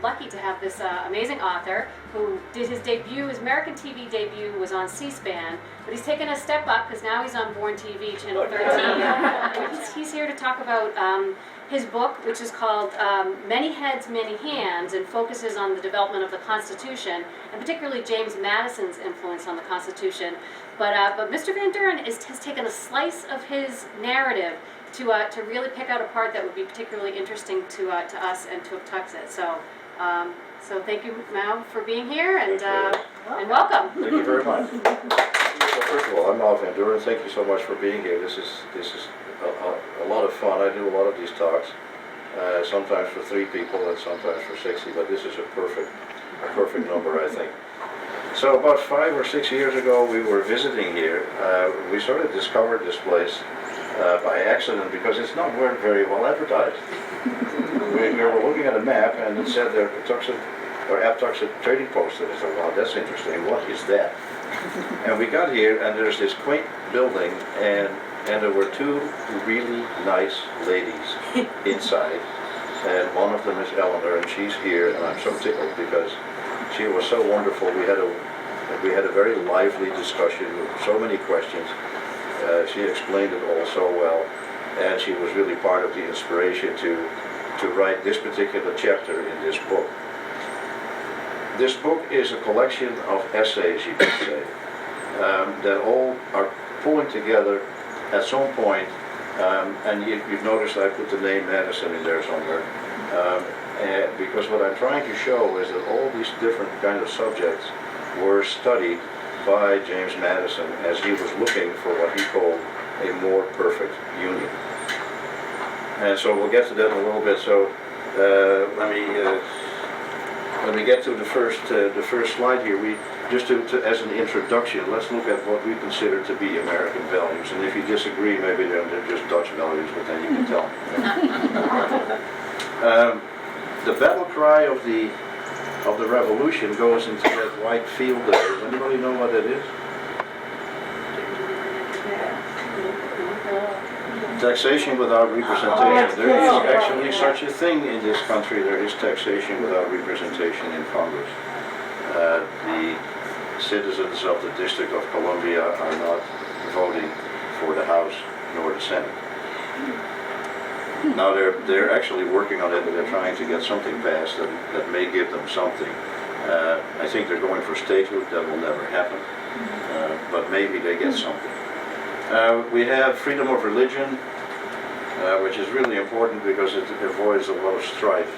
lucky to have this amazing author who did his debut, his American TV debut was on C-SPAN, but he's taken a step up because now he's on Bourne TV, Channel 13. He's here to talk about his book, which is called Many Heads, Many Hands, and focuses on the development of the Constitution, and particularly James Madison's influence on the Constitution. But Mr. VanDuren has taken a slice of his narrative to really pick out a part that would be particularly interesting to us and to Tuxet. So thank you, Mal, for being here, and welcome. Thank you very much. Well, first of all, I'm Mal VanDuren. Thank you so much for being here. This is a lot of fun. I do a lot of these talks, sometimes for 3 people and sometimes for 60, but this is a perfect number, I think. So about 5 or 6 years ago, we were visiting here. We sort of discovered this place by accident because it's not very well advertised. We were looking at a map and it said there Tuxet, or at Tuxet Trading Post, and I thought, wow, that's interesting. What is that? And we got here and there's this quaint building and there were 2 really nice ladies inside. And one of them is Eleanor, and she's here, and I'm so tickled because she was so wonderful. We had a very lively discussion with so many questions. She explained it all so well, and she was really part of the inspiration to write this particular chapter in this book. This book is a collection of essays, you could say, that all are pulling together at some point, and you've noticed I put the name Madison in there somewhere, because what I'm trying to show is that all these different kind of subjects were studied by James Madison as he was looking for what he called a more perfect union. And so we'll get to that in a little bit. So let me get to the first slide here. We just as an introduction, let's look at what we consider to be American values. And if you disagree, maybe they're just Dutch values, but then you can tell me. The battle cry of the revolution goes into that white field there. Does anybody know what that is? Taxation without representation. There is actually such a thing in this country. There is taxation without representation in Congress. The citizens of the District of Columbia are not voting for the House nor the Senate. Now they're actually working on it, and they're trying to get something passed that may give them something. I think they're going for statehood. That will never happen, but maybe they get something. We have freedom of religion, which is really important because it avoids a lot of strife.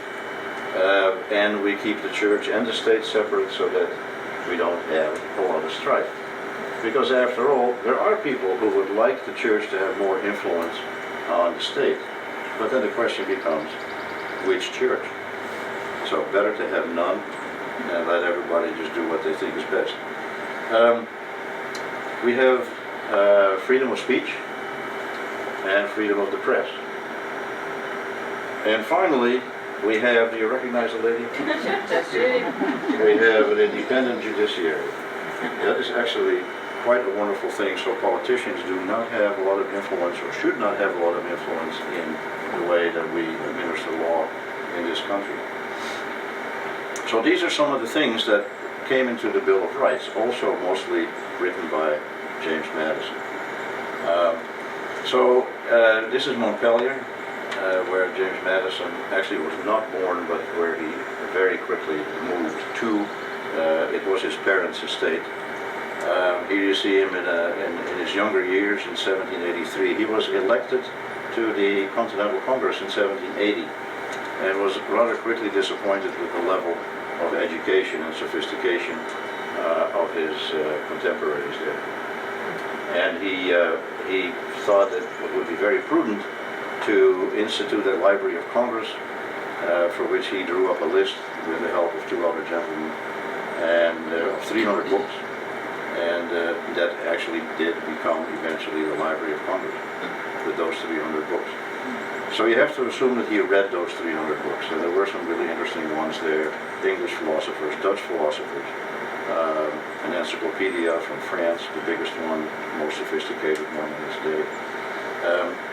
And we keep the church and the state separate so that we don't have a lot of strife. Because after all, there are people who would like the church to have more influence on the state. But then the question becomes, which church? So better to have none and let everybody just do what they think is best. We have freedom of speech and freedom of the press. And finally, we have, do you recognize the lady? We have an independent judiciary. That is actually quite a wonderful thing. So politicians do not have a lot of influence, or should not have a lot of influence in the way that we administer law in this country. So these are some of the things that came into the Bill of Rights, also mostly written by James Madison. This is Montpelier, where James Madison actually was not born, but where he very quickly moved to. It was his parents' estate. Here you see him in his younger years in 1783. He was elected to the Continental Congress in 1780 and was rather quickly disappointed with the level of education and sophistication of his contemporaries there. And he thought that it would be very prudent to institute a Library of Congress, for which he drew up a list with the help of 2 other gentlemen, and of 300 books. And that actually did become eventually the Library of Congress with those 300 books. So you have to assume that he read those 300 books, and there were some really interesting ones there. English philosophers, Dutch philosophers, an encyclopedia from France, the biggest one, most sophisticated one in his day.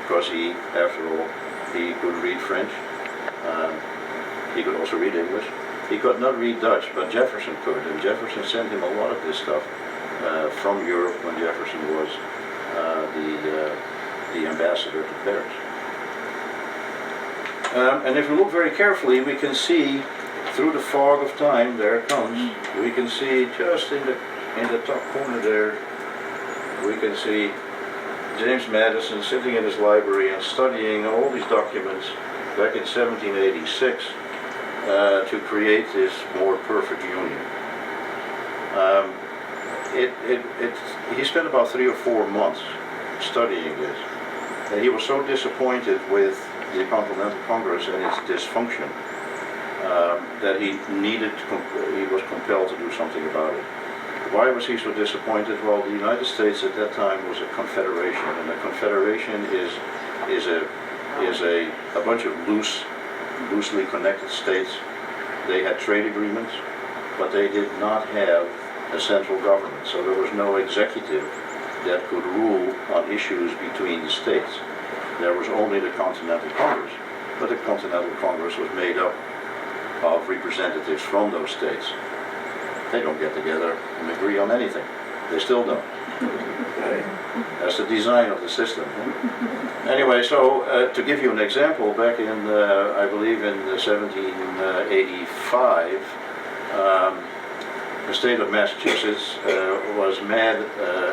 Because he, after all, he could read French. He could also read English. He could not read Dutch, but Jefferson could, and Jefferson sent him a lot of this stuff from Europe when Jefferson was the ambassador to Paris. And if we look very carefully, we can see through the fog of time, there it comes, we can see just in the top corner there, we can see James Madison sitting in his library and studying all these documents back in 1786 to create this more perfect union. He spent about 3 or 4 months studying this, and he was so disappointed with the Continental Congress and its dysfunction that he was compelled to do something about it. Why was he so disappointed? Well, the United States at that time was a confederation, and a confederation is a bunch of loosely connected states. They had trade agreements, but they did not have a central government, so there was no executive that could rule on issues between the states. There was only the Continental Congress, but the Continental Congress was made up of representatives from those states. They don't get together and agree on anything. They still don't. That's the design of the system. Anyway, so to give you an example, back in, I believe in 1785, the state of Massachusetts was mad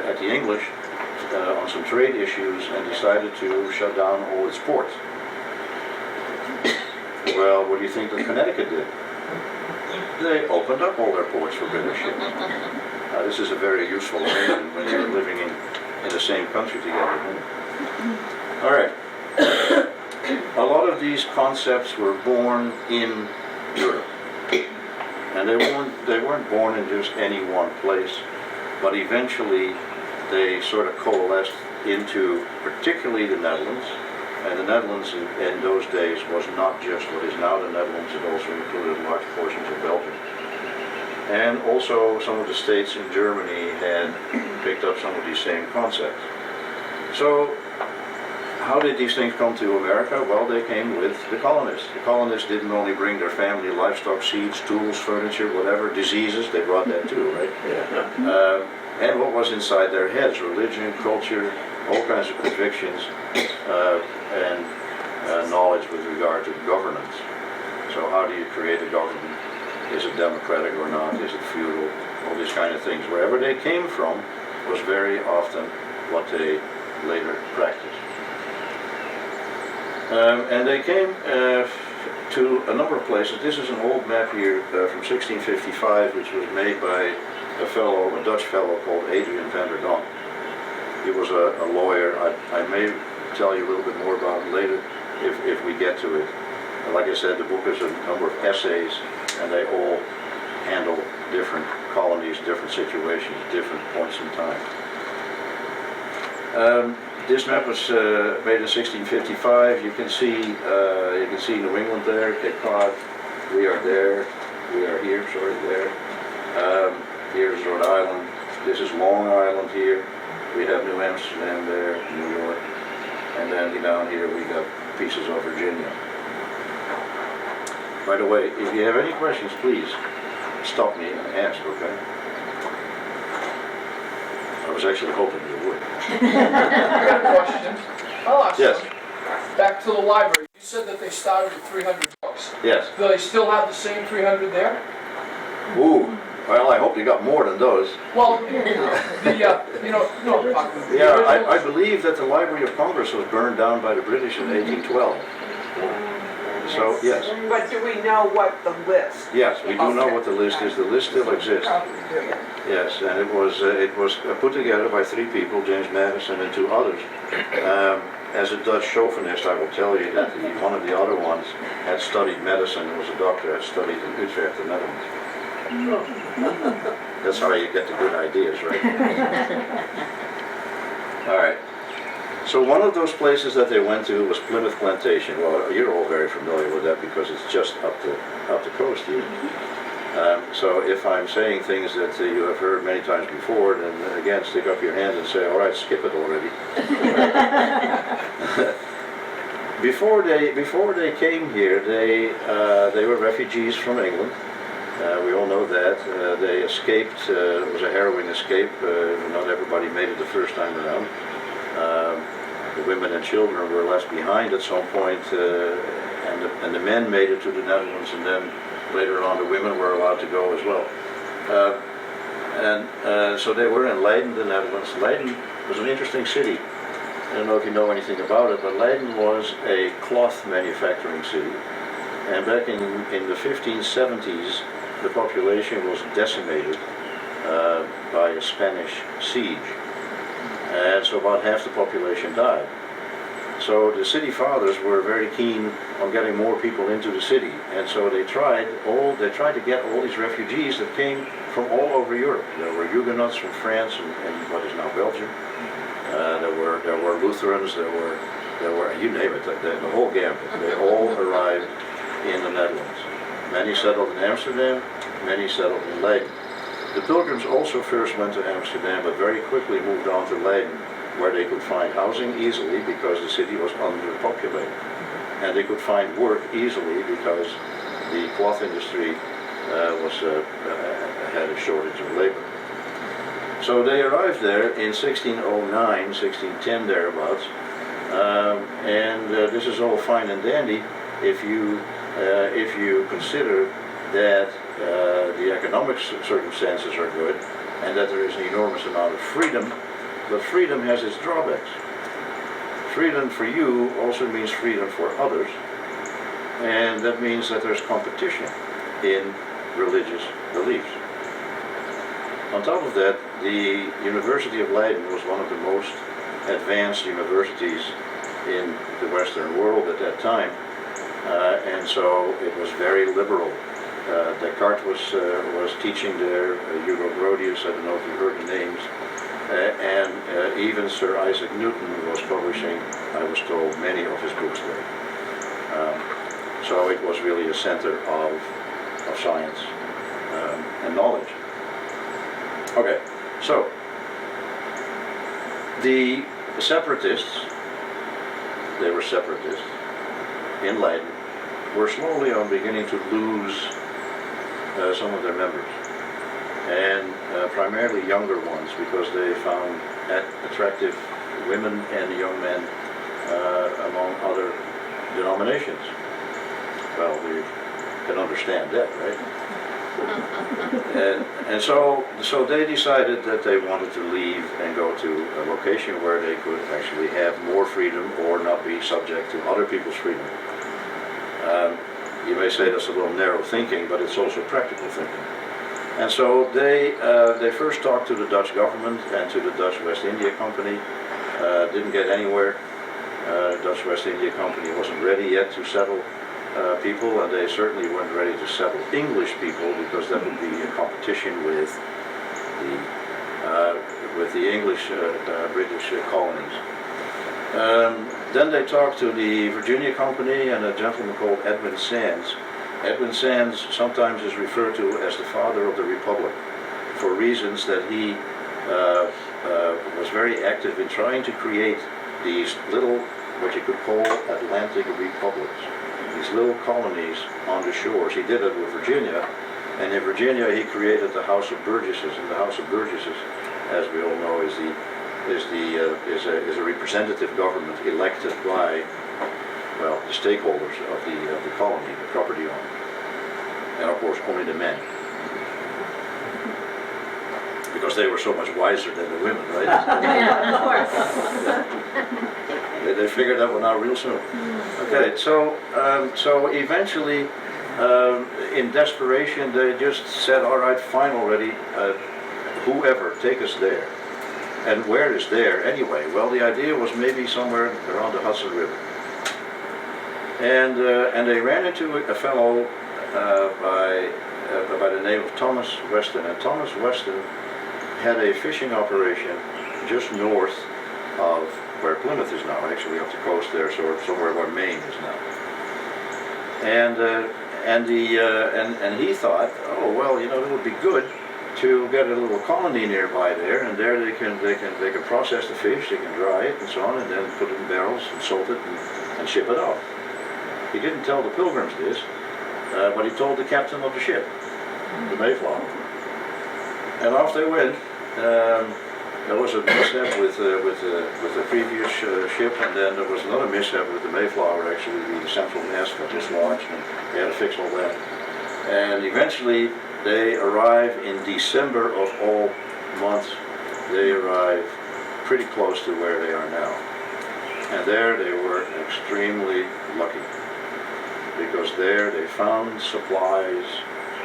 at the English on some trade issues and decided to shut down all its ports. Well, what do you think that Connecticut did? They opened up all their ports for British ships. This is a very useful arrangement when you're living in the same country together. All right. A lot of these concepts were born in Europe. And they weren't born in just any one place, but eventually they sort of coalesced into particularly the Netherlands. And the Netherlands in those days was not just what is now the Netherlands, it also included large portions of Belgium. And also some of the states in Germany had picked up some of these same concepts. So how did these things come to America? Well, they came with the colonists. The colonists didn't only bring their family livestock, seeds, tools, furniture, whatever, diseases, they brought that too, right? And what was inside their heads, religion, culture, all kinds of convictions, and knowledge with regard to governance. So how do you create a government? Is it democratic or not? Is it feudal? All these kind of things. Wherever they came from was very often what they later practiced. And they came to a number of places. This is an old map here from 1655, which was made by a Dutch fellow called Adrian VanDuren. He was a lawyer. I may tell you a little bit more about it later if we get to it. Like I said, the book is a number of essays, and they all handle different colonies, different situations, different points in time. This map was made in 1655. You can see New England there, Cape Cod. We are there. We are here. Sorry, there. Here's Rhode Island. This is Long Island here. We have New Amsterdam there, New York, and then down here we got pieces of Virginia. By the way, if you have any questions, please stop me and ask, okay? I was actually hoping you would. I got a question. I'll ask Yes. you. Back to the library. You said that they started with 300 books. Yes. Do they still have the same 300 there? Ooh. Well, I hope you got more than those. Well, I believe that the Library of Congress was burned down by the British in 1812. So, yes. But do we know what the list? Yes, we do know what the list is. The list still exists. Yes, and it was put together by 3 people, James Madison and 2 others. As a Dutch chauvinist, I will tell you that one of the other ones had studied medicine, was a doctor, had studied in Utrecht, the Netherlands. That's how you get the good ideas, right? All right. So one of those places that they went to was Plymouth Plantation. Well, you're all very familiar with that because it's just up the coast here. So if I'm saying things that you have heard many times before, then again, stick up your hand and say, all right, skip it already. Before they came here, they were refugees from England. We all know that. They escaped. It was a harrowing escape. Not everybody made it the first time around. The women and children were left behind at some point, and the men made it to the Netherlands, and then later on the women were allowed to go as well. So they were in Leiden, the Netherlands. Leiden was an interesting city. I don't know if you know anything about it, but Leiden was a cloth manufacturing city. And back in the 1570s, the population was decimated by a Spanish siege. And so about half the population died. So the city fathers were very keen on getting more people into the city. And so they tried to get all these refugees that came from all over Europe. There were Huguenots from France and what is now Belgium. There were Lutherans, there were you name it, the whole gambit. They all arrived in the Netherlands. Many settled in Amsterdam, many settled in Leiden. The Pilgrims also first went to Amsterdam, but very quickly moved on to Leiden, where they could find housing easily because the city was underpopulated. And they could find work easily because the cloth industry had a shortage of labor. So they arrived there in 1609, 1610 thereabouts, and this is all fine and dandy if you consider that the economic circumstances are good and that there is an enormous amount of freedom, but freedom has its drawbacks. Freedom for you also means freedom for others, and that means that there's competition in religious beliefs. On top of that, the University of Leiden was one of the most advanced universities in the Western world at that time, and so it was very liberal. Descartes was teaching there, Hugo Grotius, I don't know if you heard the names, and even Sir Isaac Newton was publishing, I was told, many of his books there. So it was really a center of science and knowledge. Okay, so the separatists, they were separatists in Leiden, were slowly beginning to lose some of their members, and primarily younger ones, because they found attractive women and young men among other denominations. Well, we can understand that, right? And so they decided that they wanted to leave and go to a location where they could actually have more freedom or not be subject to other people's freedom. You may say that's a little narrow thinking, but it's also practical thinking. And so they first talked to the Dutch government and to the Dutch West India Company. Didn't get anywhere. Dutch West India Company wasn't ready yet to settle people, and they certainly weren't ready to settle English people, because that would be a competition with the English British colonies. Then they talked to the Virginia Company and a gentleman called Edwin Sandys. Edwin Sandys sometimes is referred to as the father of the Republic, for reasons that he was very active in trying to create these little, what you could call Atlantic republics, these little colonies on the shores. He did it with Virginia, and in Virginia he created the House of Burgesses, and the House of Burgesses, as we all know, is a representative government elected by, well, the stakeholders of the colony, the property owner, and of course only the men, because they were so much wiser than the women, right? Yeah, of course. They figured that one out real soon. Okay, so eventually, in desperation, they just said, all right, fine already, whoever, take us there. And where is there anyway? Well, the idea was maybe somewhere around the Hudson River. And they ran into a fellow by the name of Thomas Weston. And Thomas Weston had a fishing operation just north of where Plymouth is now, actually up the coast there, so somewhere where Maine is now. And he thought, oh well, you know, it would be good to get a little colony nearby there, and there they can process the fish, they can dry it and so on, and then put it in barrels and salt it and ship it out. He didn't tell the Pilgrims this, but he told the captain of the ship. the Mayflower. And off they went. There was a mishap with the previous ship, and then there was another mishap with the Mayflower. Actually, the central mast got dislodged, and they had to fix all that. And eventually, they arrive in December of all months. They arrive pretty close to where they are now. And there they were extremely lucky, because there they found supplies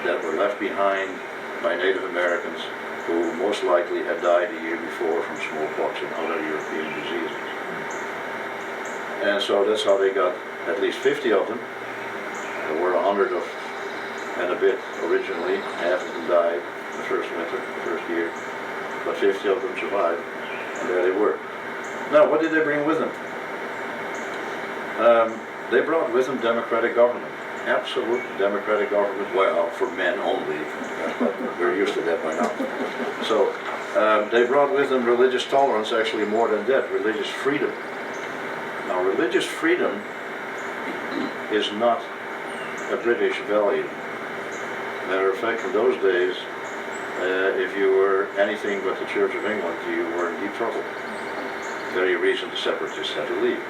that were left behind by Native Americans who most likely had died a year before from smallpox and other European diseases. And so that's how they got at least 50 of them. There were 100 and a bit originally. Half of them died the first winter, the first year. But 50 of them survived, and there they were. Now, what did they bring with them? They brought with them democratic government. Absolute democratic government, well, for men only, but we're used to that by now. So they brought with them religious tolerance, actually more than that, religious freedom. Now, religious freedom is not a British value. Matter of fact, in those days, if you were anything but the Church of England, you were in deep trouble. Very reason the separatists had to leave.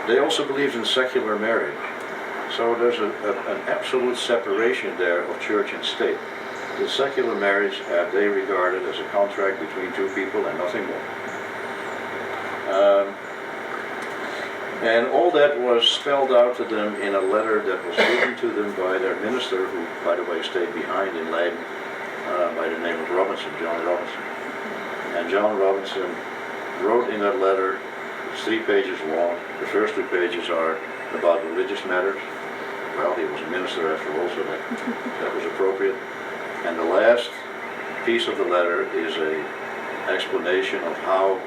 They also believed in secular marriage. So there's an absolute separation there of church and state. The secular marriage they regarded as a contract between two people and nothing more. And all that was spelled out to them in a letter that was given to them by their minister, who, by the way, stayed behind in Leiden, by the name of Robinson, John Robinson. And John Robinson wrote in that letter, it's 3 pages long. The first 2 pages are about religious matters. Well, he was a minister after all, so that was appropriate. And the last piece of the letter is an explanation of how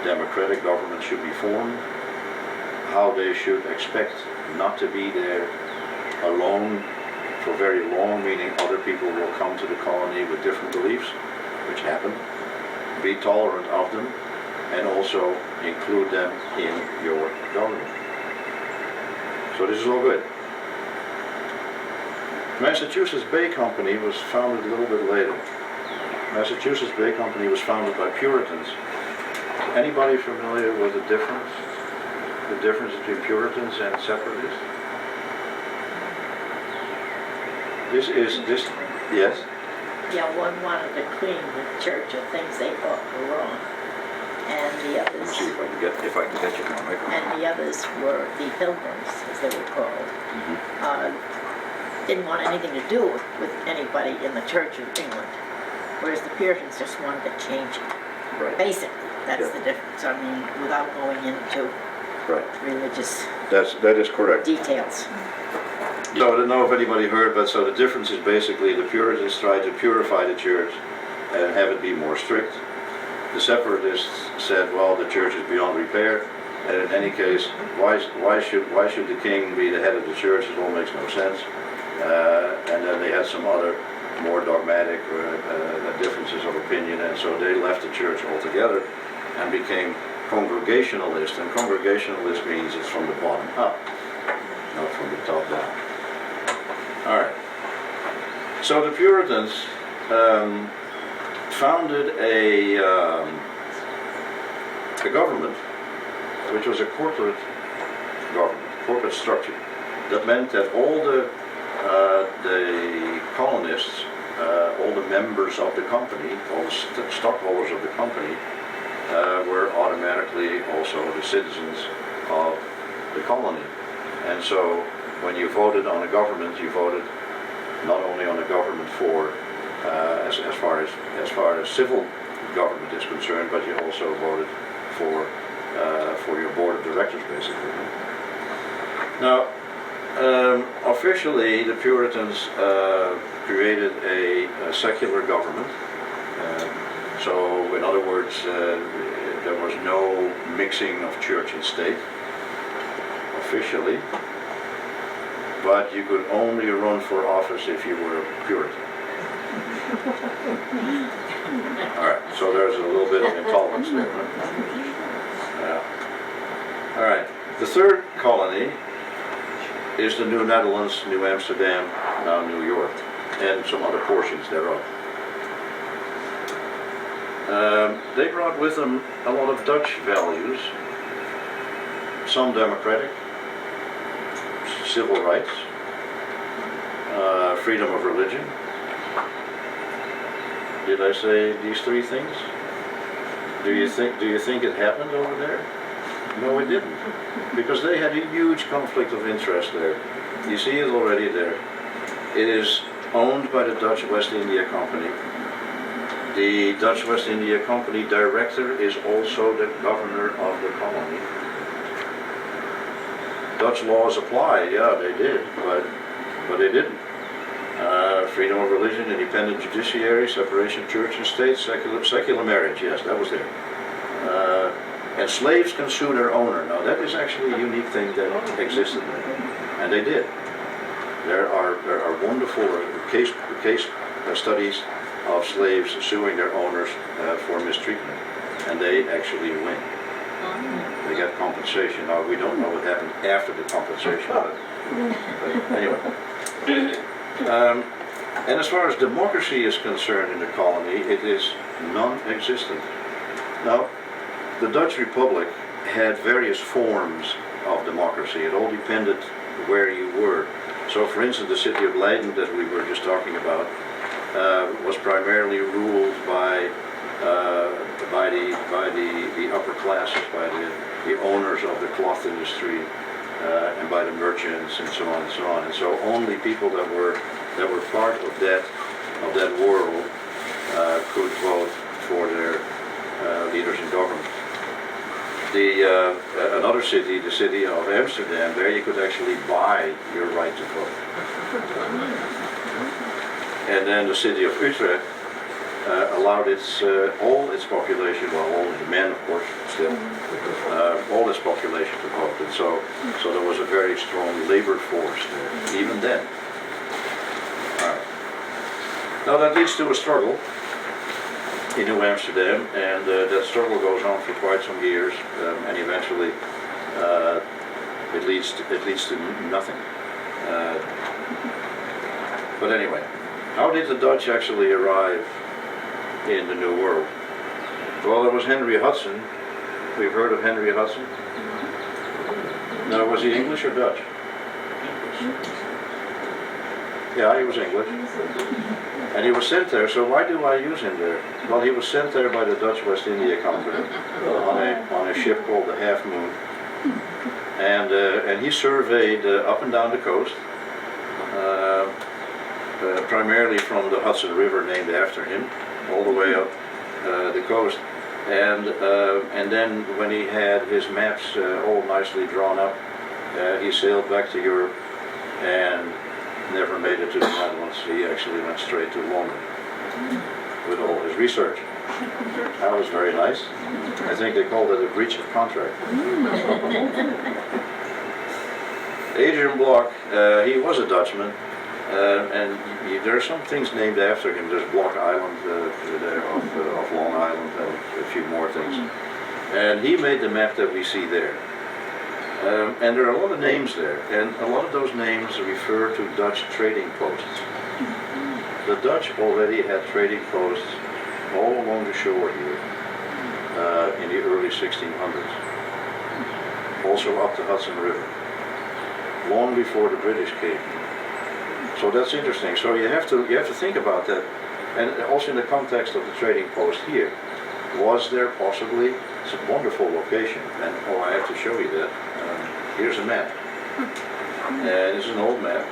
democratic government should be formed, how they should expect not to be there alone for very long, meaning other people will come to the colony with different beliefs, which happened. Be tolerant of them, and also include them in your government. So this is all good. Massachusetts Bay Company was founded a little bit later. Massachusetts Bay Company was founded by Puritans. Anybody familiar with the difference? The difference between Puritans and separatists? Yes? Yeah, one wanted to clean the church of things they thought were wrong, and the Let me others, see if I can get you on microphone. and the others were the Pilgrims, as they were called. Didn't want anything to do with anybody in the Church of England, whereas the Puritans just wanted to change it. Right. Basically, that's Yeah. the difference. I mean, without going into Right. religious That is correct. details. So I don't know if anybody heard, but so the difference is basically the Puritans tried to purify the church and have it be more strict. The separatists said, well, the church is beyond repair, and in any case, why should the king be the head of the church? It all makes no sense. And then they had some other more dogmatic differences of opinion, and so they left the church altogether and became Congregationalist. And Congregationalist means it's from the bottom up, not from the top down. All right. So the Puritans founded a government which was a corporate government, corporate structure. That meant that all the colonists, all the members of the company, all the stockholders of the company, were automatically also the citizens of the colony. And so when you voted on a government, you voted not only on a government for as far as civil government is concerned, but you also voted for your board of directors, basically. Now, officially, the Puritans created a secular government. So, in other words, there was no mixing of church and state, officially. But you could only run for office if you were a Puritan. All right, so there's a little bit of intolerance there. Huh? Yeah. All right, the third colony is the New Netherlands, New Amsterdam, now New York, and some other portions thereof. They brought with them a lot of Dutch values, some democratic, civil rights, freedom of religion. Did I say these three things? Do you think it happened over there? No, it didn't, because they had a huge conflict of interest there. You see it already there. It is owned by the Dutch West India Company. The Dutch West India Company director is also the governor of the colony. Dutch laws apply, yeah, they did, but they didn't. Freedom of religion, independent judiciary, separation of church and state, secular marriage, yes, that was there. And slaves can sue their owner. Now that is actually a unique thing that existed there, and they did. There are wonderful case studies of slaves suing their owners for mistreatment, and they actually win. They get compensation. Now we don't know what happened after the compensation, but anyway. And as far as democracy is concerned in the colony, it is non-existent. Now, the Dutch Republic had various forms of democracy. It all depended where you were. So, for instance, the city of Leiden that we were just talking about was primarily ruled by the upper classes, by the owners of the cloth industry, and by the merchants, and so on and so on. And so, only people that were part of that world could vote for their leaders in government. Another city, the city of Amsterdam, there you could actually buy your right to vote. And then the city of Utrecht allowed all its population, well, all the men, of course, still, all its population to vote. And so there was a very strong labor force there, even then. Now that leads to a struggle in New Amsterdam, and that struggle goes on for quite some years, and eventually it leads to nothing. But anyway, how did the Dutch actually arrive in the New World? Well, there was Henry Hudson. We've heard of Henry Hudson. Now, was he English or Dutch? Yeah, he was English. And he was sent there, so why do I use him there? Well, he was sent there by the Dutch West India Company on a ship called the Half Moon. And he surveyed up and down the coast, primarily from the Hudson River, named after him, all the way up the coast. And then when he had his maps all nicely drawn up, he sailed back to Europe and never made it to the Netherlands. He actually went straight to London with all his research. That was very nice. I think they called it a breach of contract. Adrian Block, he was a Dutchman, and there are some things named after him. There's Block Island there off Long Island, and a few more things. And he made the map that we see there. And there are a lot of names there, and a lot of those names refer to Dutch trading posts. The Dutch already had trading posts all along the shore here in the early 1600s, also up the Hudson River, long before the British came. So that's interesting. So you have to think about that, and also in the context of the trading post here. Was there possibly, it's a wonderful location, and oh, I have to show you that. Here's a map, and this is an old map,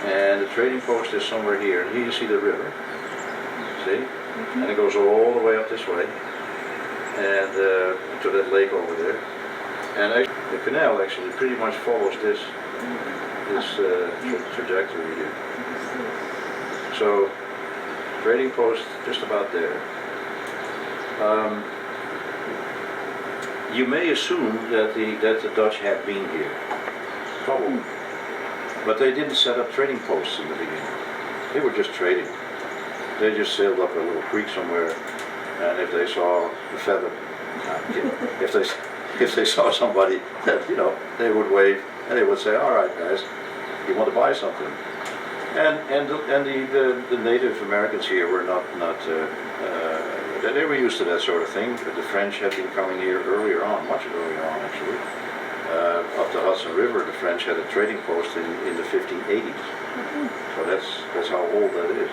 and the trading post is somewhere here, and here you see the river, see? And it goes all the way up this way, and to that lake over there, and the canal actually pretty much follows this trajectory here. So, trading post just about there. You may assume that the Dutch had been here, probably, but they didn't set up trading posts in the beginning. They were just trading. They just sailed up a little creek somewhere, and if they saw a feather, if they saw somebody, that, they would wave And they would say, all right, guys, you want to buy something? And the Native Americans here were not they were used to that sort of thing. But the French had been coming here earlier on, much earlier on actually. Up the Hudson River, the French had a trading post in the 1580s. So that's how old that is.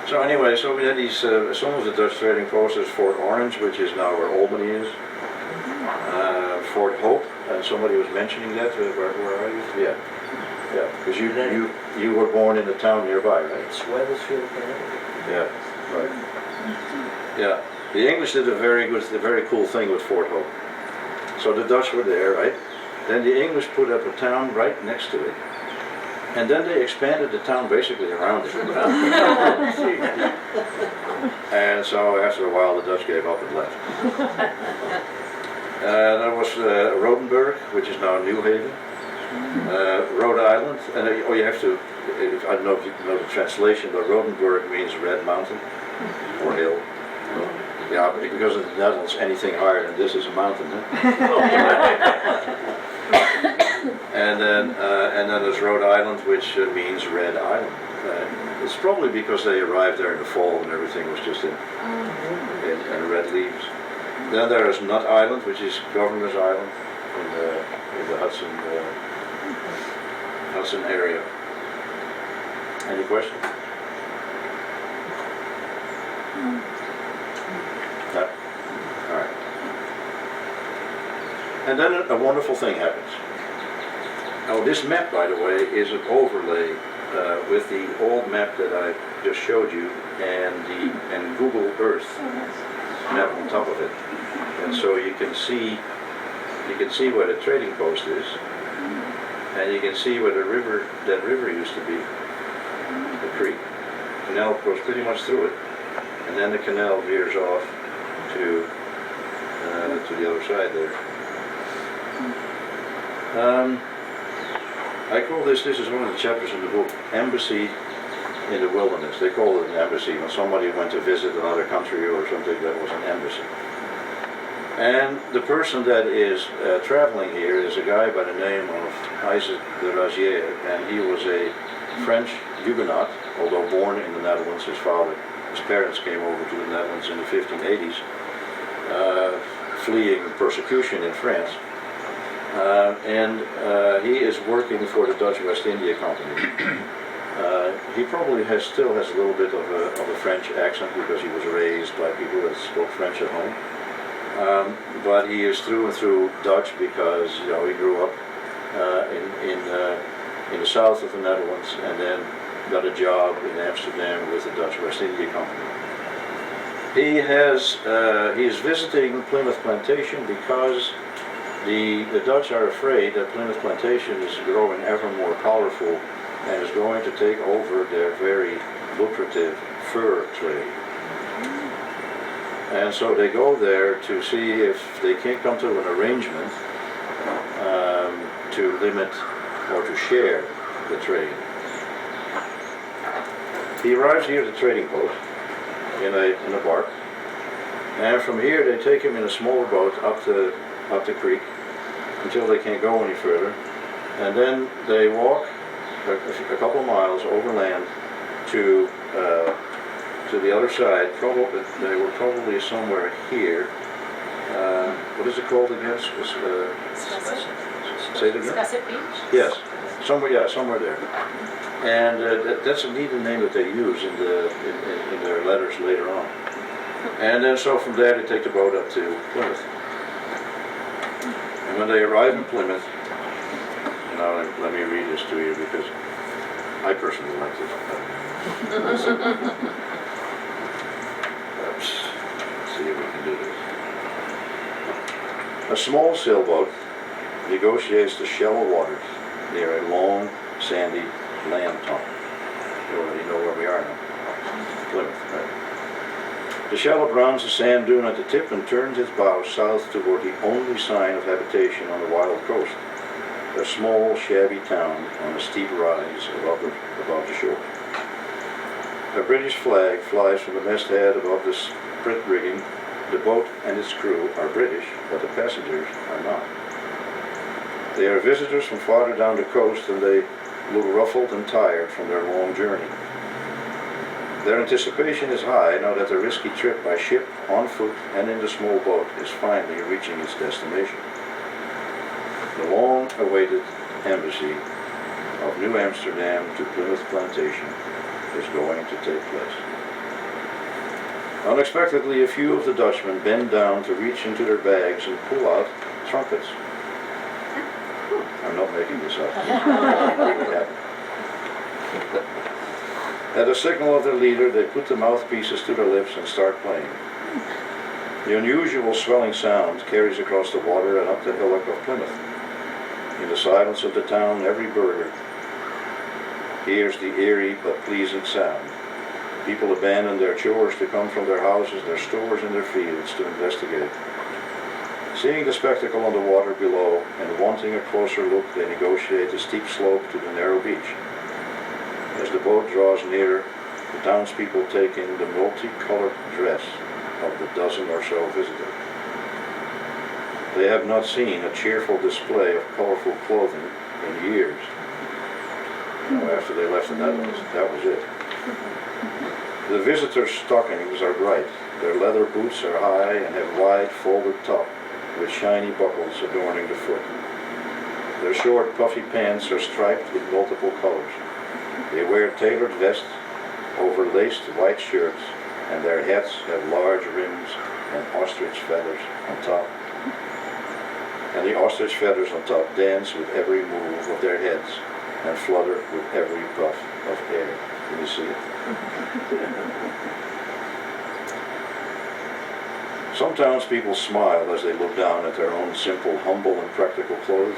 So anyway, so we had these, some of the Dutch trading posts. There's Fort Orange, which is now where Albany is. Fort Hope, and somebody was mentioning that. Where are you? Yeah, yeah. Because you were born in the town nearby, right? It's Wethersfield, Connecticut. Yeah, right. Yeah, the English did a very cool thing with Fort Hope. So the Dutch were there, right? Then the English put up a town right next to it. And then they expanded the town basically around it. And so after a while the Dutch gave up and left. There was Rodenburg, which is now New Haven. Rhode Island, and you have to, I don't know if you know the translation, but Rodenburg means red mountain or hill. Yeah, because in the Netherlands anything higher than this is a mountain. And then there's Rhode Island, which means Red Island. It's probably because they arrived there in the fall and everything was just in red leaves. Then there is Nut Island, which is Governor's Island in the Hudson area. Any questions? No? All right. And then a wonderful thing happens. Now this map, by the way, is an overlay with the old map that I just showed you and Google Earth map on top of it. And so you can see where the trading post is, and you can see where that river used to be, the creek. The canal goes pretty much through it, and then the canal veers off to the other side there. I call this is one of the chapters in the book, Embassy in the Wilderness. They call it an embassy. When somebody went to visit another country or something, that was an embassy. And the person that is traveling here is a guy by the name of Isaac de Razier, and he was a French Huguenot, although born in the Netherlands. His parents came over to the Netherlands in the 1580s, fleeing persecution in France. He is working for the Dutch West India Company. He probably still has a little bit of a French accent because he was raised by people that spoke French at home. But he is through and through Dutch because he grew up in the south of the Netherlands and then got a job in Amsterdam with the Dutch West India Company. He is visiting Plymouth Plantation because the Dutch are afraid that Plymouth Plantation is growing ever more powerful and is going to take over their very lucrative fur trade. And so they go there to see if they can't come to an arrangement to limit or to share the trade. He arrives here at the trading post in a bark, and from here they take him in a smaller boat up the creek until they can't go any further, and then they walk a couple of miles overland to the other side. They were probably somewhere here. What is it called again? Say it again? Scusit Beach? Yes, somewhere there. And that's a neat name that they use in their letters later on. And then so from there they take the boat up to Plymouth. And when they arrive in Plymouth, let me read this to you because I personally like this. Let's see if we can do this. A small sailboat negotiates the shallow waters near a long, sandy land tongue. You already know where we are now. Plymouth, right? The shallop rounds the sand dune at the tip and turns its bow south toward the only sign of habitation on the wild coast, a small, shabby town on a steep rise above the shore. A British flag flies from the masthead above the sprit rigging. The boat and its crew are British, but the passengers are not. They are visitors from farther down the coast, and they look ruffled and tired from their long journey. Their anticipation is high now that the risky trip by ship, on foot, and in the small boat is finally reaching its destination. The long-awaited embassy of New Amsterdam to Plymouth Plantation is going to take place. Unexpectedly, a few of the Dutchmen bend down to reach into their bags and pull out trumpets. I'm not making this up. At a signal of their leader, they put the mouthpieces to their lips and start playing. The unusual swelling sound carries across the water and up the hillock of Plymouth. In the silence of the town, every burgher hears the eerie but pleasing sound. People abandon their chores to come from their houses, their stores, and their fields to investigate. Seeing the spectacle on the water below and wanting a closer look, they negotiate the steep slope to the narrow beach. As the boat draws nearer, the townspeople take in the multicolored dress of the dozen or so visitors. They have not seen a cheerful display of colorful clothing in years. Now, after they left the Netherlands, that was it. The visitors' stockings are bright. Their leather boots are high and have wide folded top with shiny buckles adorning the foot. Their short, puffy pants are striped with multiple colors. They wear tailored vests over laced white shirts, and their hats have large rims and ostrich feathers on top. And the ostrich feathers on top dance with every move of their heads and flutter with every puff of air. Can you see it? Some townspeople smile as they look down at their own simple, humble, and practical clothes.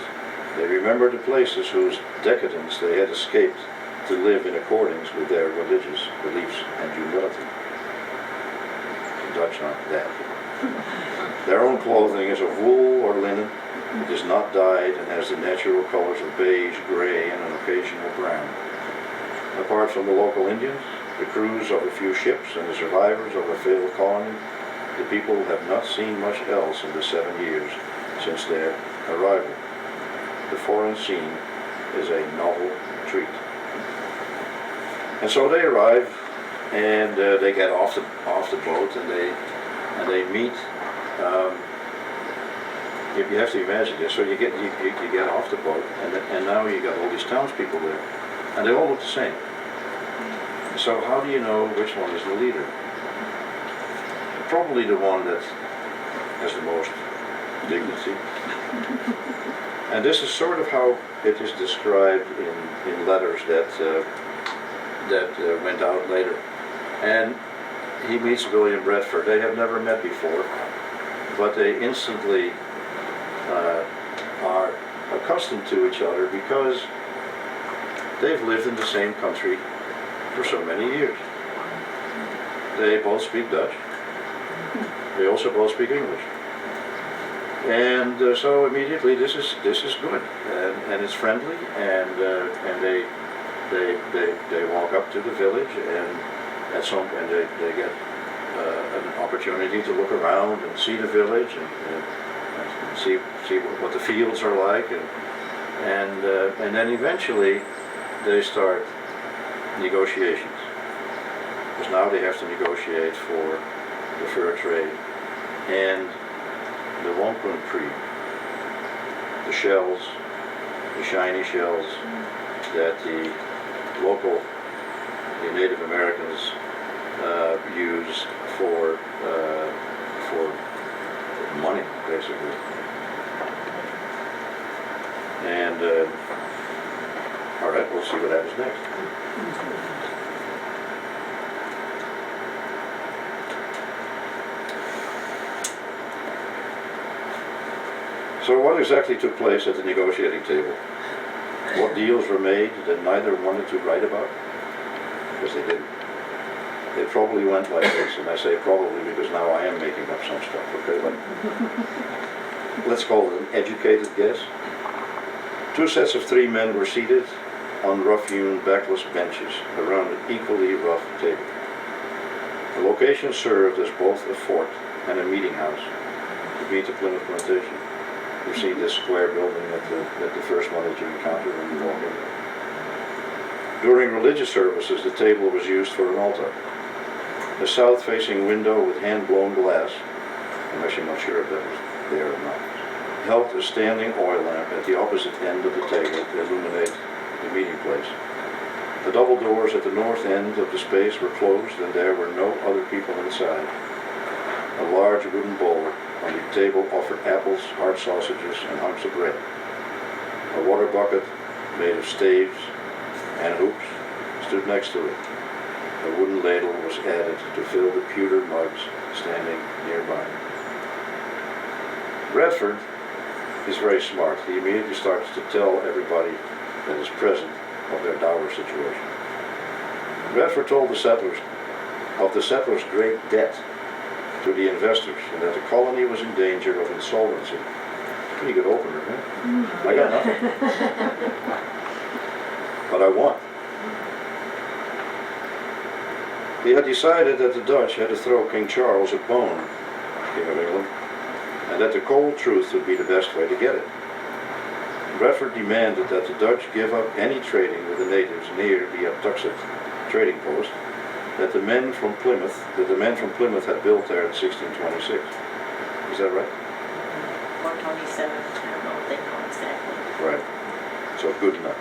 They remember the places whose decadence they had escaped to live in accordance with their religious beliefs and humility. The Dutch aren't that. Their own clothing is of wool or linen. It is not dyed and has the natural colors of beige, gray, and an occasional brown. Apart from the local Indians, the crews of a few ships, and the survivors of a failed colony, the people have not seen much else in the 7 years since their arrival. The foreign scene is a novel treat. And so they arrive, and they get off the boat, and they meet. You have to imagine this. So you get off the boat, and now you got all these townspeople there, and they all look the same. So how do you know which one is the leader? Probably the one that has the most dignity. And this is sort of how it is described in letters that went out later. And he meets William Bradford. They have never met before, but they instantly are accustomed to each other because they've lived in the same country for so many years. They both speak Dutch. They also both speak English. And so immediately this is good, and it's friendly, and they walk up to the village, and they get an opportunity to look around and see the village and see what the fields are like, and then eventually they start negotiations, because now they have to negotiate for the fur trade and the wampum tree, the shells, the shiny shells that the Native Americans use for money, basically. And all right, we'll see what happens next. So what exactly took place at the negotiating table? What deals were made that neither wanted to write about? Because they didn't. It probably went like this, and I say probably because now I am making up some stuff, okay? But let's call it an educated guess. 2 sets of 3 men were seated on rough-hewn backless benches around an equally rough table. The location served as both a fort and a meeting house to meet the Plymouth Plantation. You've seen this square building at the first one that you encounter when you walk in. During religious services, the table was used for an altar. A south-facing window with hand-blown glass, I'm actually not sure if that was there or not, held a standing oil lamp at the opposite end of the table to illuminate the meeting place. The double doors at the north end of the space were closed and there were no other people inside. A large wooden bowl on the table offered apples, hard sausages, and hunks of bread. A water bucket made of staves and hoops stood next to it. A wooden ladle was added to fill the pewter mugs standing nearby. Bradford is very smart. He immediately starts to tell everybody that is present of their dour situation. Bradford told the settlers of the settlers' great debt to the investors and that the colony was in danger of insolvency. Pretty good opener, huh? I got nothing. But I won. He had decided that the Dutch had to throw King Charles a bone, King of England, and that the cold truth would be the best way to get it. Bradford demanded that the Dutch give up any trading with the natives near the Patuxet trading post that the men from Plymouth had built there in 1626. Is that right? 127, I don't know what they know exactly. Right. So good enough.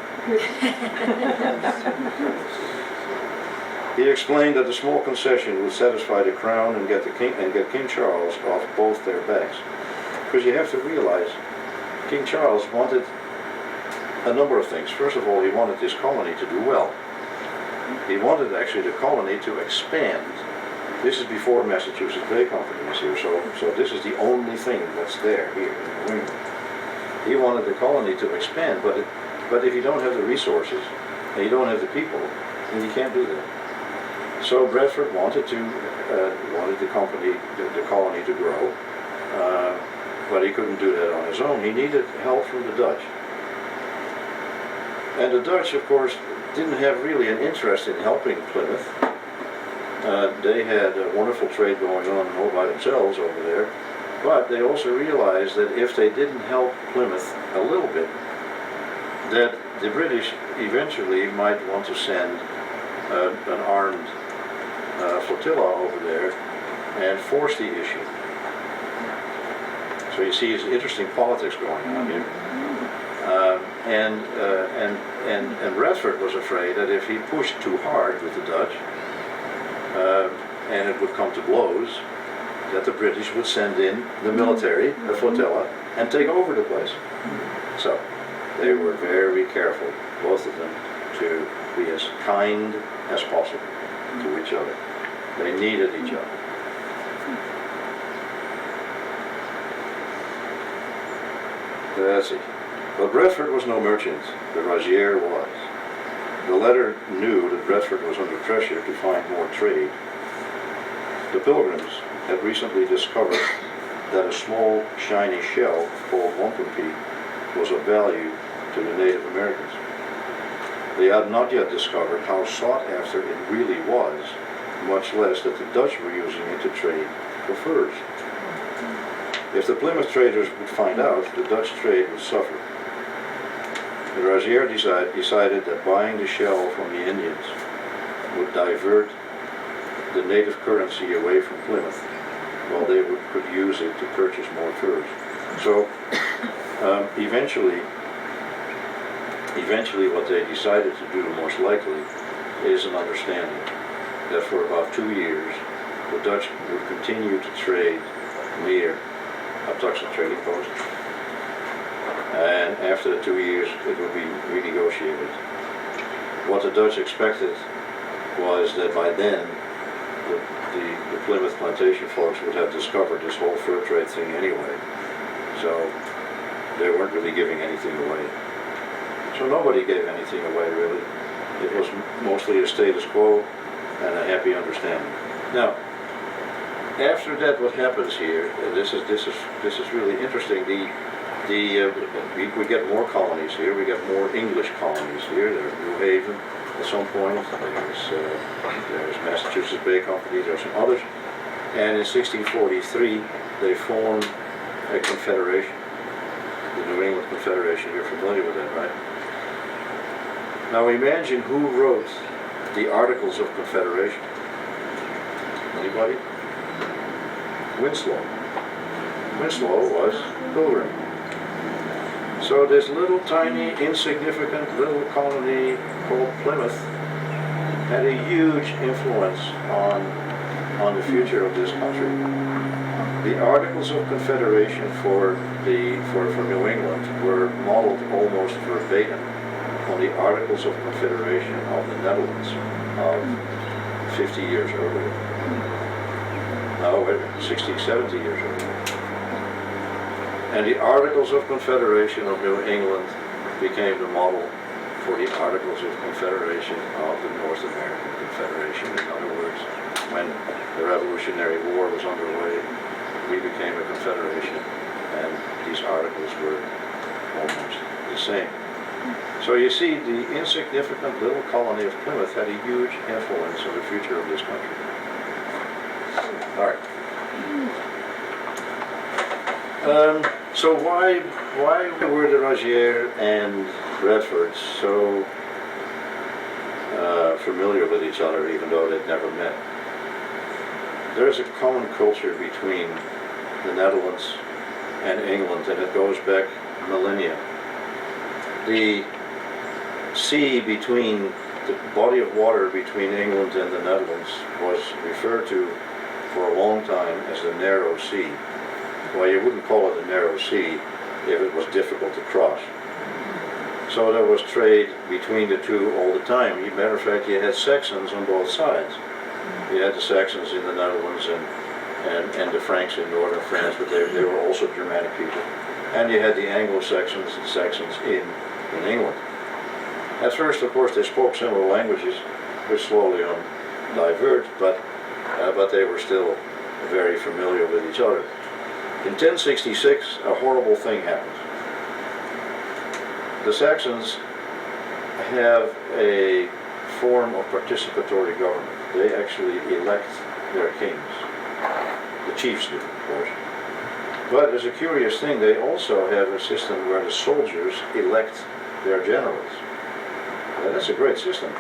He explained that the small concession would satisfy the crown and get King Charles off both their backs. Because you have to realize, King Charles wanted a number of things. First of all, he wanted this colony to do well. He wanted actually the colony to expand. This is before Massachusetts Bay Company was here, so this is the only thing that's there here in New England. He wanted the colony to expand, but if you don't have the resources and you don't have the people, then you can't do that. So Bradford wanted the colony to grow, but he couldn't do that on his own. He needed help from the Dutch. And the Dutch, of course, didn't have really an interest in helping Plymouth. They had a wonderful trade going on all by themselves over there, but they also realized that if they didn't help Plymouth a little bit, that the British eventually might want to send an armed flotilla over there and force the issue. So you see, it's interesting politics going on here. And Bradford was afraid that if he pushed too hard with the Dutch, and it would come to blows, that the British would send in the military, the flotilla, and take over the place. So they were very careful, both of them, to be as kind as possible to each other. They needed each other. That's it. But Bradford was no merchant. The Rosier was. The letter knew that Bradford was under pressure to find more trade. The Pilgrims had recently discovered that a small, shiny shell called wampum was of value to the Native Americans. They had not yet discovered how sought after it really was, much less that the Dutch were using it to trade for furs. If the Plymouth traders would find out, the Dutch trade would suffer. The Rosier decided that buying the shell from the Indians would divert the native currency away from Plymouth, while they could use it to purchase more furs. So eventually what they decided to do, most likely, is an understanding that for about 2 years, the Dutch would continue to trade near Patuxet trading post. And after the 2 years, it would be renegotiated. What the Dutch expected was that by then, the Plymouth plantation folks would have discovered this whole fur trade thing anyway. So they weren't really giving anything away. So nobody gave anything away, really. It was mostly a status quo and a happy understanding. Now, after that, what happens here? This is really interesting. We get more colonies here. We get more English colonies here. There's New Haven at some point. There's Massachusetts Bay Company. There's some others. And in 1643, they form a confederation. the New England Confederation. You're familiar with that, right? Now imagine who wrote the Articles of Confederation. Anybody? Winslow. Winslow was Pilgrim. So this little tiny, insignificant little colony called Plymouth had a huge influence on the future of this country. The Articles of Confederation for New England were modeled almost verbatim on the Articles of Confederation of the Netherlands of 50 years earlier. No, wait, 60, 70 years earlier. And the Articles of Confederation of New England became the model for the Articles of Confederation of the North American Confederation. In other words, when the Revolutionary War was underway, we became a confederation, and these articles were almost the same. So you see, the insignificant little colony of Plymouth had a huge influence on the future of this country. All right. So why were the Rozier and Redfords so familiar with each other, even though they'd never met? There's a common culture between the Netherlands and England, and it goes back millennia. The sea between, the body of water between England and the Netherlands was referred to for a long time as the Narrow Sea. Well, you wouldn't call it a narrow sea if it was difficult to cross. So there was trade between the two all the time. As a matter of fact, you had Saxons on both sides. You had the Saxons in the Netherlands and the Franks in northern France, but they were also Germanic people. And you had the Anglo-Saxons and Saxons in England. At first, of course, they spoke similar languages, which slowly on diverged, but they were still very familiar with each other. In 1066, a horrible thing happened. The Saxons have a form of participatory government. They actually elect their kings. The chiefs do, of course. But as a curious thing, they also have a system where the soldiers elect their generals. Now, that's a great system,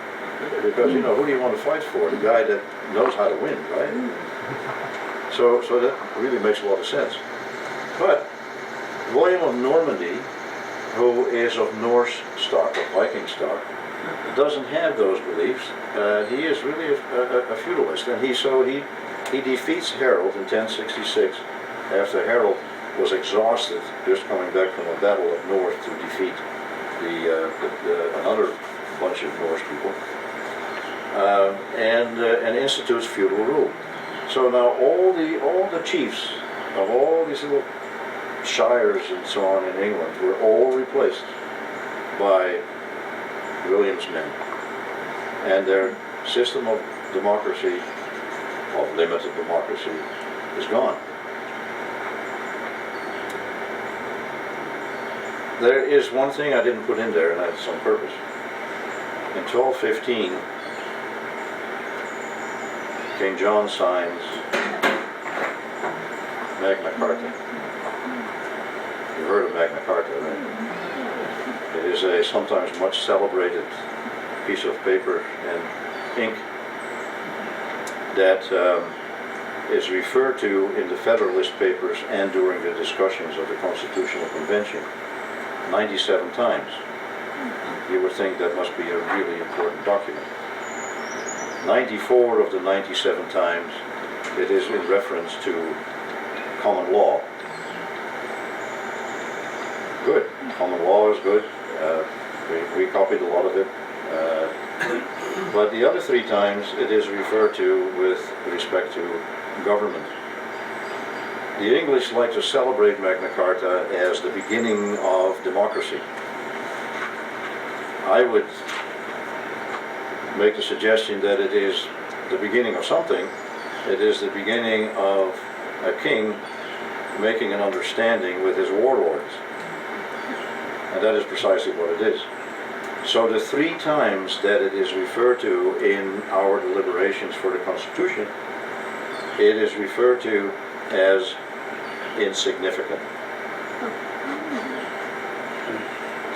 because, you know, who do you want to fight for? The guy that knows how to win, right? So that really makes a lot of sense. But William of Normandy, who is of Norse stock, of Viking stock, doesn't have those beliefs. He is really a feudalist, and he defeats Harold in 1066 after Harold was exhausted just coming back from a battle up north to defeat another bunch of Norse people, and institutes feudal rule. So now all the chiefs of all these little shires and so on in England were all replaced by William's men, and their system of democracy, of limited democracy, is gone. There is one thing I didn't put in there, and that's on purpose. In 1215, King John signs Magna Carta. You've heard of Magna Carta, right? It is a sometimes much celebrated piece of paper and ink that is referred to in the Federalist Papers and during the discussions of the Constitutional Convention 97 times. You would think that must be a really important document. 94 of the 97 times it is in reference to common law. Good. Common law is good. We copied a lot of it. But the other 3 times it is referred to with respect to government. The English like to celebrate Magna Carta as the beginning of democracy. I would make the suggestion that it is the beginning of something. It is the beginning of a king making an understanding with his warlords. And that is precisely what it is. So the 3 times that it is referred to in our deliberations for the Constitution, it is referred to as insignificant.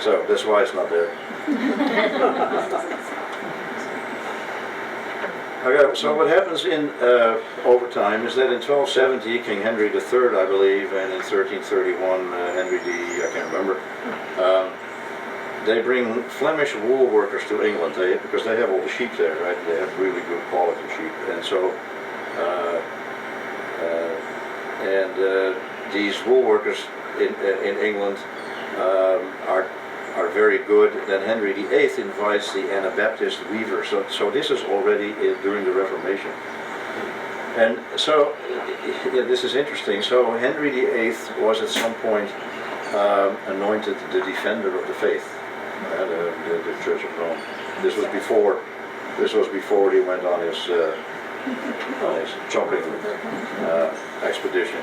So that's why it's not there. Okay, so what happens in over time is that in 1270, King Henry III, I believe, and in 1331, Henry I can't remember, they bring Flemish wool workers to England because they have all the sheep there, right? They have really good quality sheep, and so these wool workers in England are very good. Then Henry VIII invites the Anabaptist weavers. So this is already during the Reformation. And so this is interesting. So Henry VIII was at some point anointed the defender of the faith, the Church of Rome. This was before he went on his chopping expedition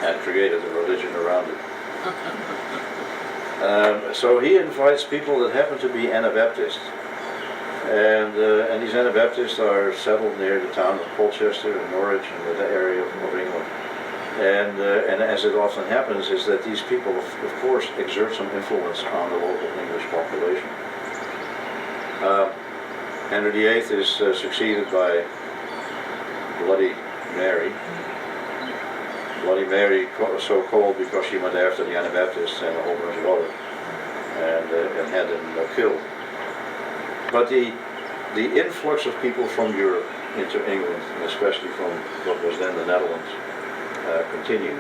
and created a religion around it. So he invites people that happen to be Anabaptists, and these Anabaptists are settled near the town of Colchester and Norwich and the area of England. And as it often happens, is that these people, of course, exert some influence on the local English population. Henry VIII is succeeded by Bloody Mary. Bloody Mary was so called because she went after the Anabaptists and a whole bunch of others, and had them killed. But the influx of people from Europe into England, and especially from what was then the Netherlands, continued.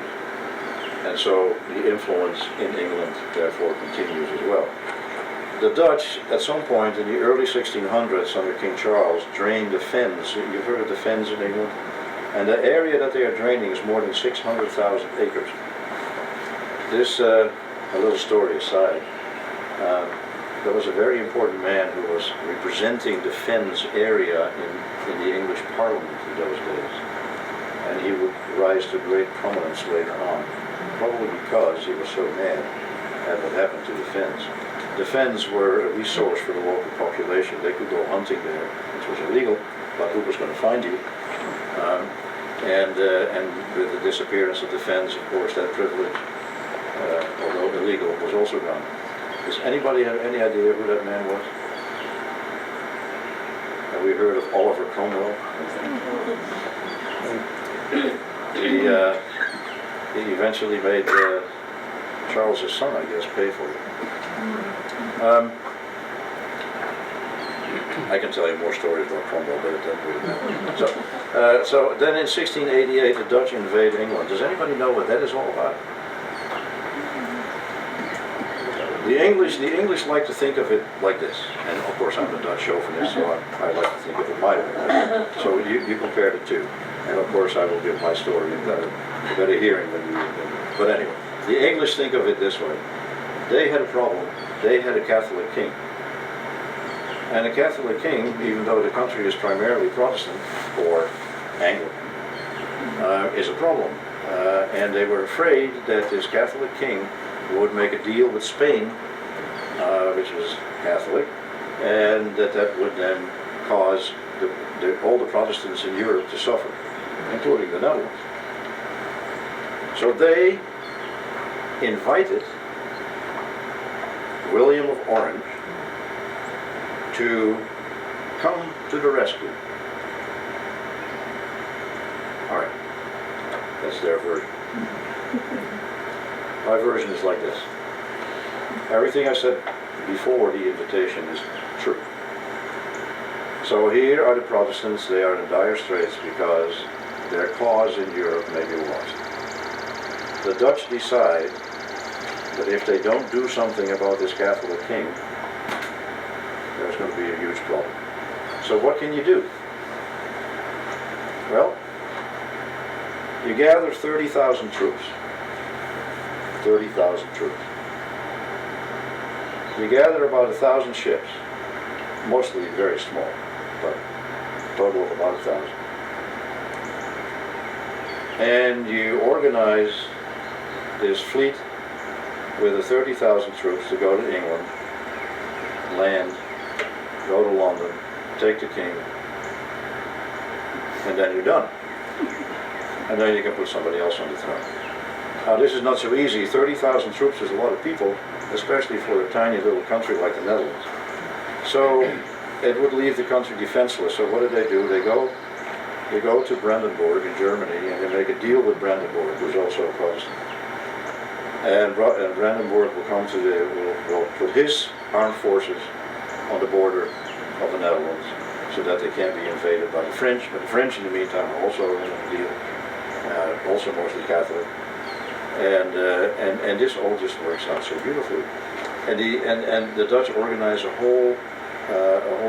And so the influence in England therefore continues as well. The Dutch, at some point in the early 1600s under King Charles, drained the fens. You've heard of the fens in England? And the area that they are draining is more than 600,000 acres. This, a little story aside, there was a very important man who was representing the fens area in the English Parliament in those days. And he would rise to great prominence later on, probably because he was so mad at what happened to the fens. The fens were a resource for the local population. They could go hunting there, which was illegal, but who was going to find you? And with the disappearance of the fens, of course, that privilege, although illegal, was also gone. Does anybody have any idea who that man was? Have we heard of Oliver Cromwell? He eventually made Charles' son, I guess, pay for it. I can tell you more stories about Cromwell, but it doesn't really matter. So then in 1688, the Dutch invade England. Does anybody know what that is all about? The English like to think of it like this, and of course I'm a Dutch chauvinist, so I like to think of it my way. So you compare the two, and of course I will give my story a better hearing than you. But anyway, the English think of it this way. They had a problem. They had a Catholic king. And a Catholic king, even though the country is primarily Protestant or Anglican, is a problem. And they were afraid that this Catholic king would make a deal with Spain, which was Catholic, and that would then cause all the Protestants in Europe to suffer, including the Netherlands. So they invited William of Orange to come to the rescue. All right, that's their version. My version is like this. Everything I said before the invitation is true. So here are the Protestants. They are in dire straits because their cause in Europe may be lost. The Dutch decide that if they don't do something about this Catholic king, there's going to be a huge problem. So what can you do? Well, you gather 30,000 troops. 30,000 troops. You gather about 1,000 ships, mostly very small, but total of about 1,000. And you organize this fleet with the 30,000 troops to go to England, land, go to London, take the king, and then you're done. And then you can put somebody else on the throne. Now this is not so easy. 30,000 troops is a lot of people, especially for a tiny little country like the Netherlands. So it would leave the country defenseless. So what did they do? They go to Brandenburg in Germany, and they make a deal with Brandenburg, who's also a Protestant. And Brandenburg will come to will put his armed forces on the border of the Netherlands, so that they can't be invaded by the French. But the French, in the meantime, are also in the deal, also mostly Catholic. And this all just works out so beautifully. And the Dutch organize a whole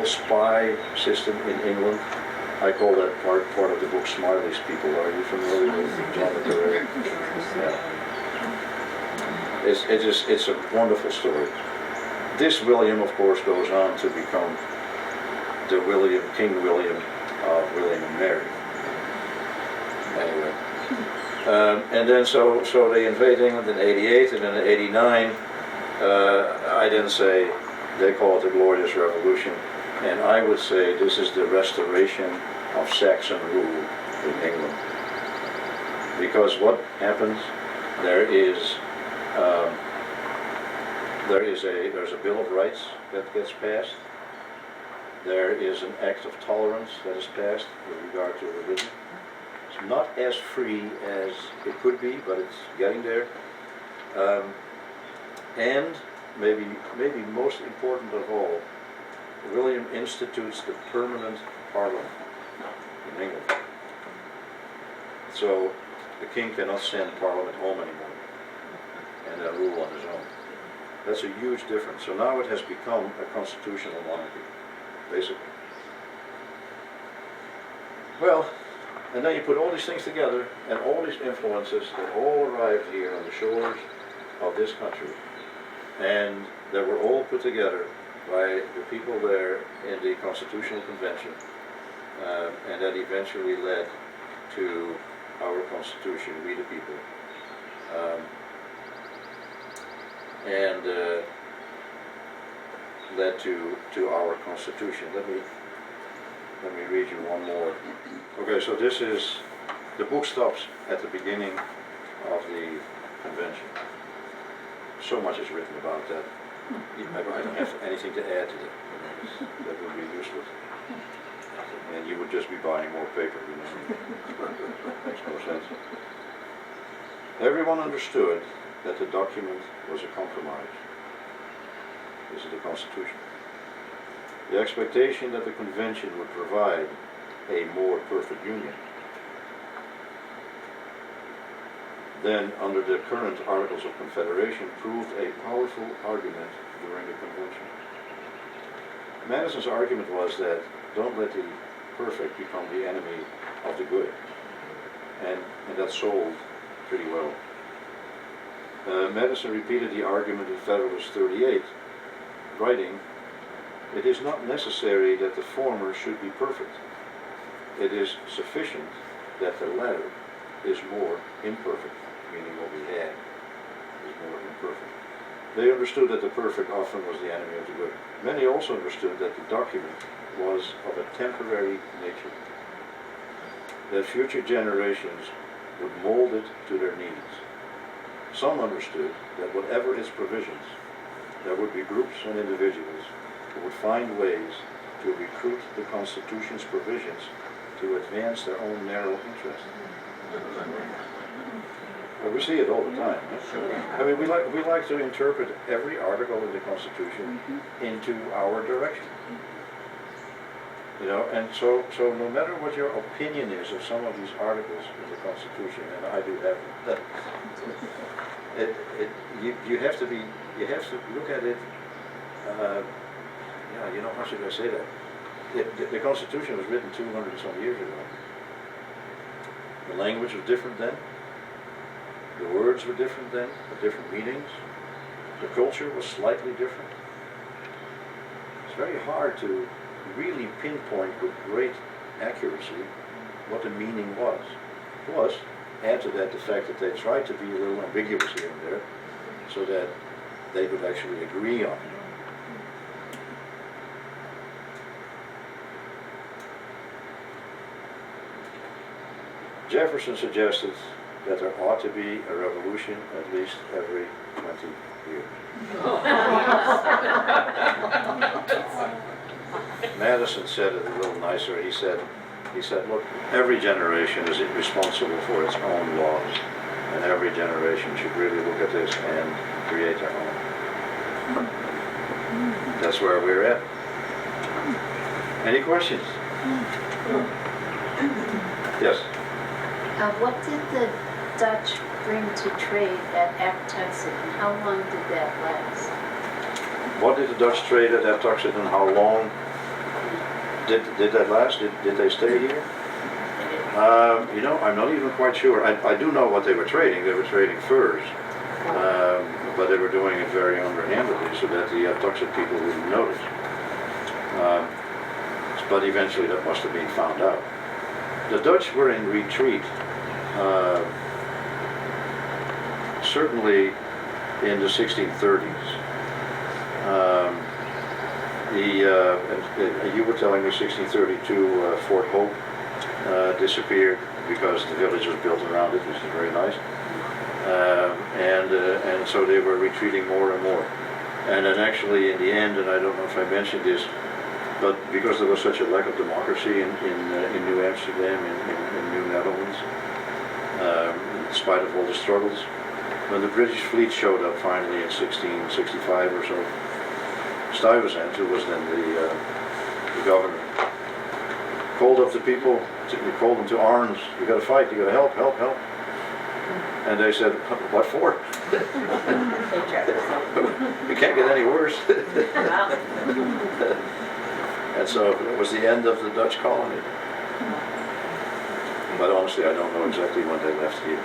spy system in England. I call that part of the book Smiley's People. Are you familiar with John le Carré? Yeah. It's a wonderful story. This William, of course, goes on to become the King William of William and Mary. Anyway. And then so they invade England in 88, and then in 89, I then say they call it the Glorious Revolution, and I would say this is the restoration of Saxon rule in England. Because what happens? There's a Bill of Rights that gets passed. There is an Act of Tolerance that is passed with regard to religion. It's not as free as it could be, but it's getting there. And maybe most important of all, William institutes the permanent Parliament in England. So the king cannot send Parliament home anymore and rule on his own. That's a huge difference. So now it has become a constitutional monarchy, basically. Well, and then you put all these things together, and all these influences that all arrived here on the shores of this country, and that were all put together by the people there in the Constitutional Convention, and that eventually led to our Constitution, we the people. And led to our Constitution. Let me read you one more. Okay, so this is, the book stops at the beginning of the convention. So much is written about that. I don't have anything to add to that. That would be useless. And you would just be buying more paper, you know. Makes no sense. Everyone understood that the document was a compromise. This is the Constitution. The expectation that the convention would provide a more perfect union than under the current Articles of Confederation proved a powerful argument during the convention. Madison's argument was that don't let the perfect become the enemy of the good, and that sold pretty well. Madison repeated the argument in Federalist 38, writing, "It is not necessary that the former should be perfect. It is sufficient that the latter is more imperfect," meaning what we had is more imperfect. They understood that the perfect often was the enemy of the good. Many also understood that the document was of a temporary nature, that future generations would mold it to their needs. Some understood that whatever its provisions, there would be groups and individuals who would find ways to recruit the Constitution's provisions to advance their own narrow interests. Well, we see it all the time. I mean, we like to interpret every article in the Constitution into our direction. You know, and so no matter what your opinion is of some of these articles in the Constitution, and I do have that, you have to look at it. You know, how should I say that? The Constitution was written 200 and some years ago. The language was different then. The words were different then, with different meanings. The culture was slightly different. It's very hard to really pinpoint with great accuracy what the meaning was. Plus, add to that the fact that they tried to be a little ambiguous here and there so that they could actually agree on it. Jefferson suggested that there ought to be a revolution at least every 20 years. Madison said it a little nicer. He said, look, every generation is responsible for its own laws, and every generation should really look at this and create their own. That's where we're at. Any questions? Yes. What did the Dutch bring to trade at Aptuxet, and how long did that last? What did the Dutch trade at Aptuxet and how long did that last? Did they stay here? You know, I'm not even quite sure. I do know what they were trading. They were trading furs. But they were doing it very underhandedly so that the Aptuxet people wouldn't notice. But eventually that must have been found out. The Dutch were in retreat, certainly in the 1630s. You were telling me 1632 Fort Hope disappeared because the village was built around it, which is very nice. And so they were retreating more and more. And then actually in the end, and I don't know if I mentioned this, but because there was such a lack of democracy in New Amsterdam, in New Netherlands, in spite of all the struggles, when the British fleet showed up finally in 1665 or so, Stuyvesant, who was then the governor, called up the people, called them to arms. You got to fight, you got to help. And they said, what for? It can't get any worse. And so it was the end of the Dutch colony. But honestly, I don't know exactly when they left here.